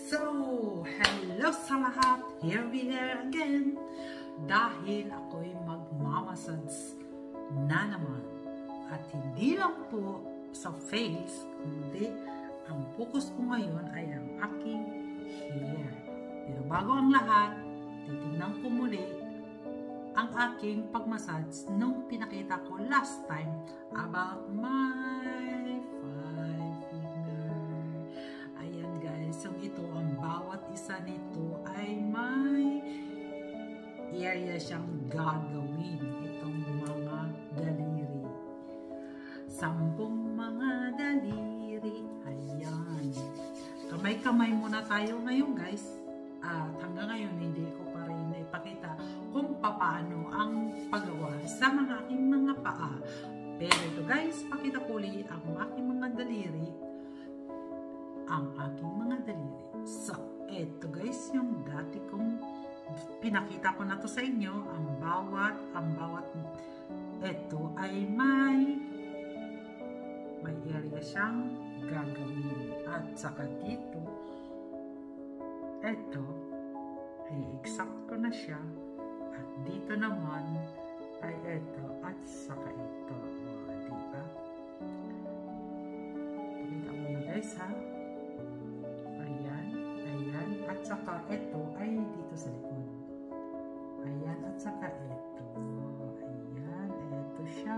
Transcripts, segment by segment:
So, hello sa lahat! Here we are again! Dahil ako'y magmamasads na naman. At hindi lang po sa face, kundi ang focus ko ngayon ay ang aking hair. Pero bago ang lahat, titignan ko muli ang aking pagmasads nung pinakita ko last time about my five finger. Ayan guys, so ito ang bawat isa nito ay may area siyang gagawin. Itong mga daliri. 10 mga daliri. Ayan. Kamay-kamay muna tayo ngayon guys. At hanggang ngayon hindi ko pa rin ipakita kung paano ang paggawa sa mga aking mga paa. Pero ito guys, pakita ko ulit ang aking mga daliri. Ang aking mga daliri. So, ito guys yung dati kong pinakita ko na to sa inyo. Ang bawat ito ay may area siyang gagawin. At saka dito, ito ay exact ko na siya. At dito naman ay ito at saka ito. O, diba? Pakita mo na guys ha. Ayan, ayan. At saka ito ay dito sa likod. Ayan, at saka ito. Ayan, ito siya.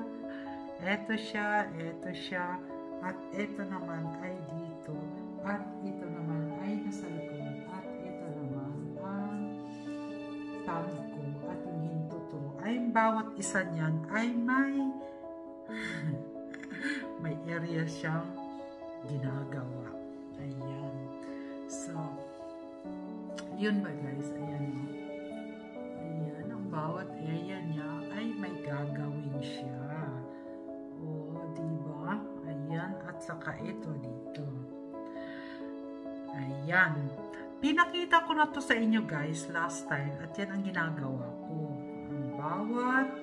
Ito siya, ito siya. At ito naman ay dito. At ito naman ay nasa likod. At ito naman ang tongue ko. At yung hinto to ay bawat isa niyan ay may may area siyang ginagawa. Ayan. So, yun ba guys? Ayan. Ayan. Ang bawat area niya ay may gagawin siya. O, diba? Ayan. At saka ito dito. Ayan. Pinakita ko na to sa inyo guys last time. At yan ang ginagawa ko. Ang bawat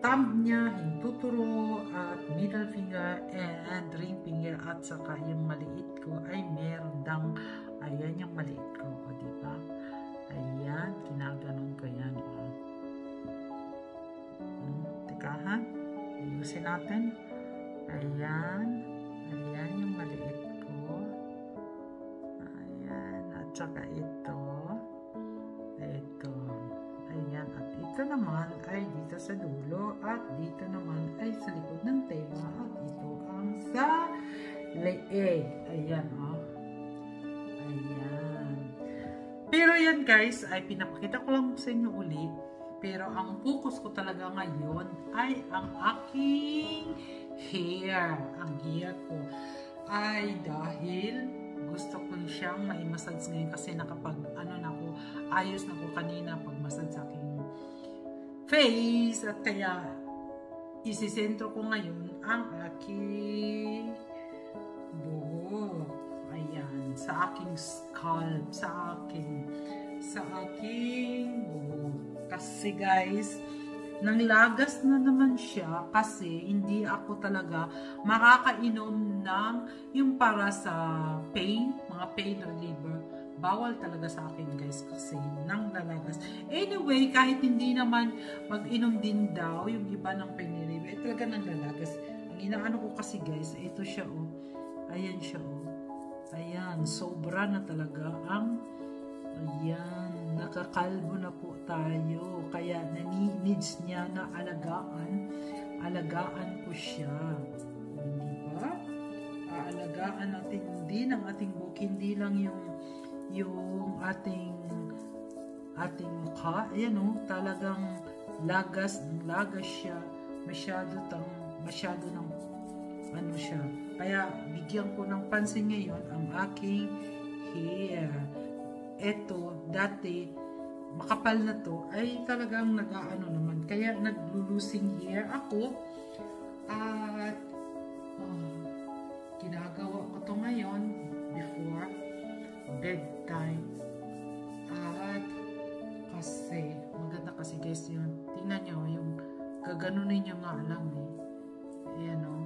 thumb niya, hintuturo, at middle finger, and ring finger, at saka yung maliit ko ay meron dang, ayan yung maliit ko, o diba? Ayan, kinaganon ko yan, o. Teka ha, ayusin natin. Ayan, ayan yung maliit ko. Ayan, at saka ito. Ito. Ayan, at ito naman ay dito sa dulo, at dito naman ay sa likod ng tenga, at ito ang sa leeg. Ayan, o. Ayan. Pero yan guys, ay pinapakita ko lang sa inyo ulit. Pero ang focus ko talaga ngayon ay ang aking hair. Ang hair ko ay dahil gusto ko siyang mai-massage ngayon kasi nakapag ayos na ko kanina pag massage sa aking face, at kaya isisentro ko ngayon ang aking buhok. Ayan, sa aking scalp, sa aking buhok. Kasi guys, nanglagas na naman siya kasi hindi ako talaga makakainom ng yung para sa pain, mga pain reliever. Bawal talaga sa akin guys kasi nanglalagas. Anyway, kahit hindi naman mag-inom din daw yung iba ng pain reliever, talaga nanglalagas. Ang inaano ko kasi guys, ito siya oh. Ayan siya oh. Ayan, sobra na talaga ang ayan, nakakalbo na po tayo. Kaya needs niya na alagaan ko siya. Hindi ba? Aalagaan natin din ang ating buhok, hindi lang yung ating mukha. Ayan o, talagang lagas siya. Masyado ng ano siya. Kaya bigyan ko ng pansin ngayon ang aking hair. Eto, dati makapal na to ay talagang nag-aano naman. Kaya naglulusing hair ako. At ginagawa ko to ngayon before bedtime. At kasi maganda kasi guys yun. Tingnan nyo yung gaganunin nyo nga lang eh. Ayan o.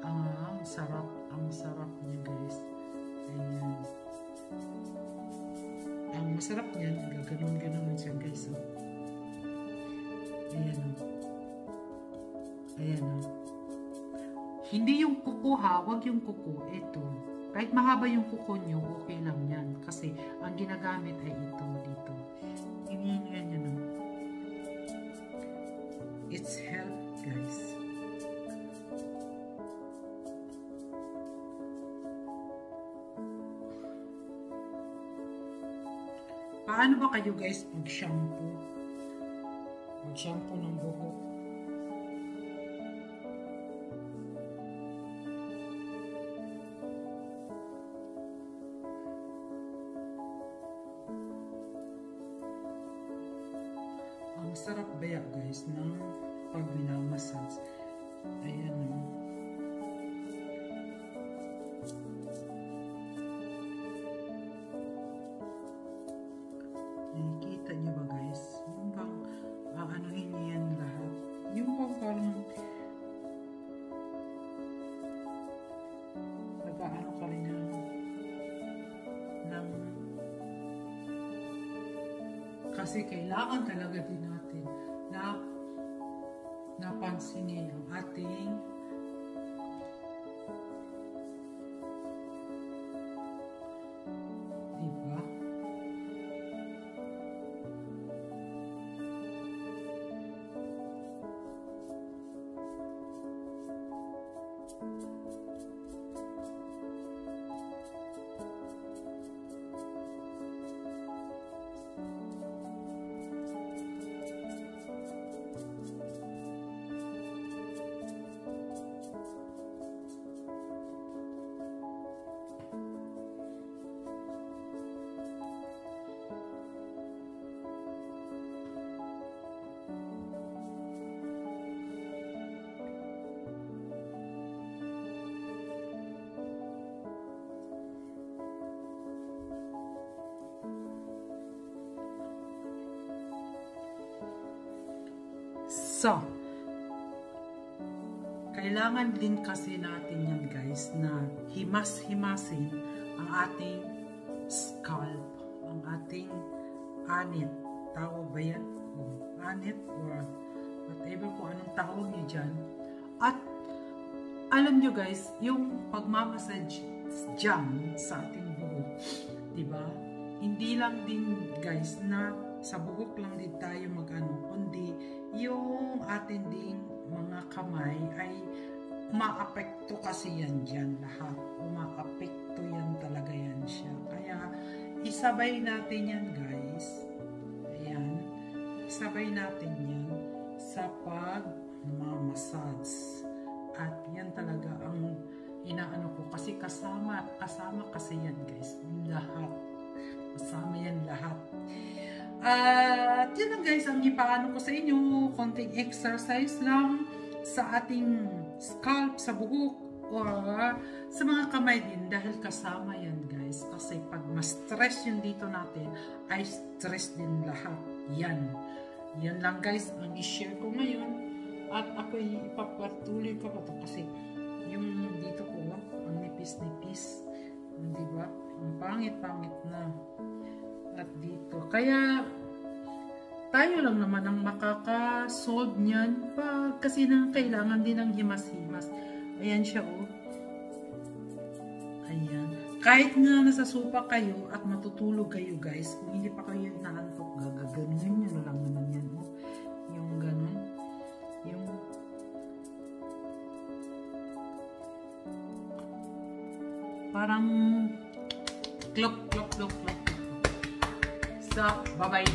Ang sarap niya guys. Ayan. sarap niyan. Gaganon-ganon siya guys. Oh. Ayan o. Ayan o. Hindi yung kuko ha. Huwag yung kuko. Ito. Kahit mahaba yung kuko nyo, okay lang yan. Kasi ang ginagamit ay ito dito. Hinihingan nyo no. It's health guys. Paano ba kayo guys mag-shampoo? Mag-shampoo ng buhok. Ang sarap baya guys ng pag minamassage. Ayan o. Nakikita nyo ba guys? Yung bang aanuhin niya yan lahat. Yung bang parang nag-aano ka rin ng kasi kailangan talaga din natin na napansinin ang ating diba? So, kailangan din kasi natin yan guys na himas-himasin ang ating scalp, ang ating anit. Tawag ba yan? Anit or whatever kung anong tawag niyo dyan. At alam nyo guys, yung pagmamassage dyan sa ating buhok, diba? Hindi lang din guys na sa buhok lang din tayo mag-ano, kundi yung atin ding mga kamay ay umaapekto kasi yan dyan lahat. Umaapekto yan talaga yan siya. Kaya isabay natin yan guys. Ayan. Isabay natin yan sa pag-massage. At yan talaga ang inaano ko. Kasi kasama kasi yan guys. Lahat. Kasama yan lahat. At yun lang guys, ang ipaano ko sa inyo, konting exercise lang sa ating scalp, sa buhok, or sa mga kamay din, dahil kasama yan guys. Kasi pag ma-stress yung dito natin, ay stress din lahat. Yan lang guys, ang i-share ko ngayon. At ako ipapatuloy ko pa ito kasi yung dito ko, ang nipis-nipis, diba? Ang pangit-pangit na. At dito. Kaya, tayo lang naman ang makaka-solve niyan kasi kailangan din ng himas-himas. Ayan siya, oh. Ayan. Kahit nga nasa sopa kayo at matutulog kayo, guys, kung hindi pa kayo naantok, gaganunin nyo na lang naman yan, oh. Yung ganun. Yung parang klop. So, bye-bye.